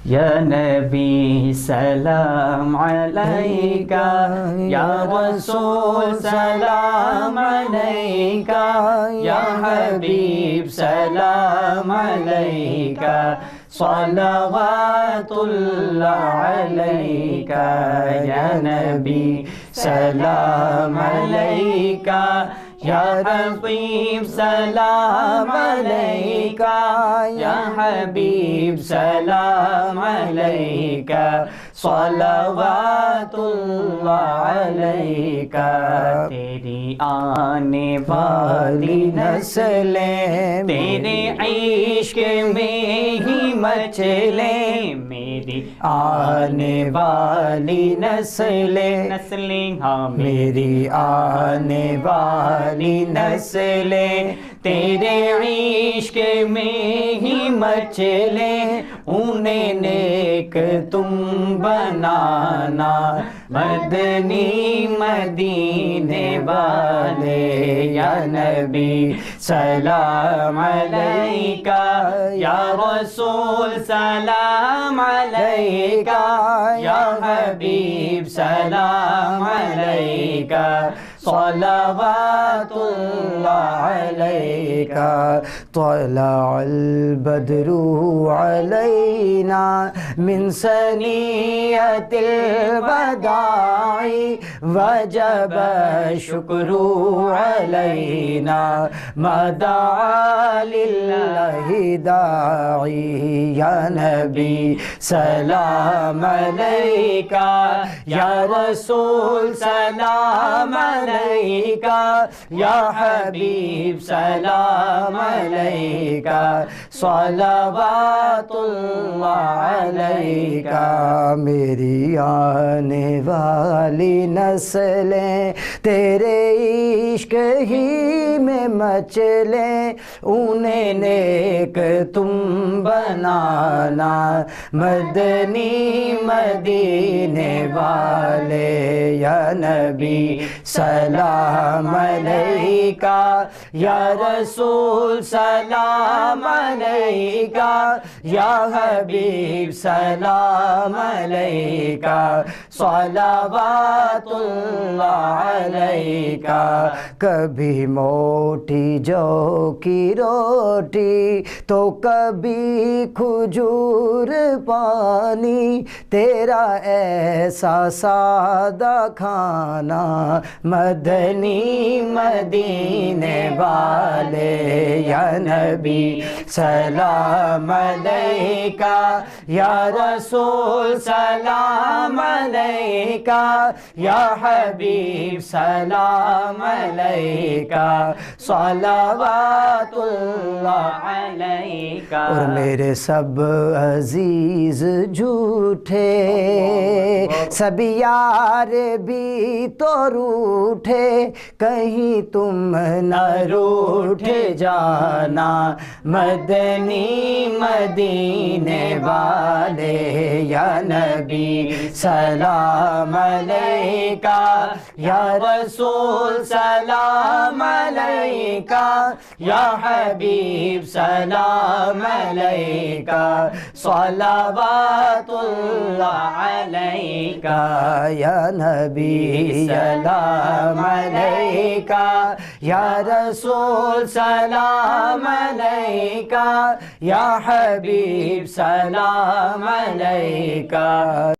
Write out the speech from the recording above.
یا نبی سلام علیکہ، یا رسول سلام علیکہ، یا حبیب سلام علیکہ، صلوات اللہ علیکہ، یا نبی سلام علیکہ، یا حبیب سلام علیکہ، یا حبیب سلام علیکہ، صلوات اللہ علیکہ۔ تیری آنے والی نسلیں تیرے عشق میں ہی مچلیں، میری آنے والی نسلیں ہاں میری آنے والی نسلیں تیرے عشق میں ہی مچلیں، انہیں نیک تم بنانا مدنی مدینے والے، یا نبی سلام علیکہ، یا رسول سلام علیکہ، یا حبیب سلام علیکہ، صلوات اللہ علیکہ۔ طلع البدر علینا من ثنیۃ الوداع وجب الشکر علینا ما دعا للہ داعی، یا نبی سلام علیکہ، یا رسول سلام علیکہ، یا حبیب سلام علیکہ، صلوات اللہ علیکہ۔ میری آنے والی نسلیں تیرے عشق ہی میں مچلیں، انہیں نیک تم بنانا مدنی مدینے والے، یا نبی سلام علیکہ، یا رسول سلام علیکہ، یا حبیب سلام علیکہ، صلوات اللہ علیکہ۔ کبھی موٹی جو کی روٹی تو کبھی کھجور پانی، تیرا ایسا سادہ کھانا مدنی مدینے والے، یا نبی سلام علیکہ، یا رسول سلام علیکہ، یا حبیب سلام علیکہ، صلوات اللہ علیکہ۔ اور میرے سب عزیز جھوٹے، سب یار بھی تو روٹھے، کہیں تم نہ روٹھ جانا مدنی مدینے والے، یا نبی سلام علیکہ، یا رسول سلام علیکہ، یا حبیب سلام علیکہ، صلوات اللہ علیکہ، یا نبی سلام علیکہ، یا رسول سلام علیکہ، یا حبیب سلام علیکہ۔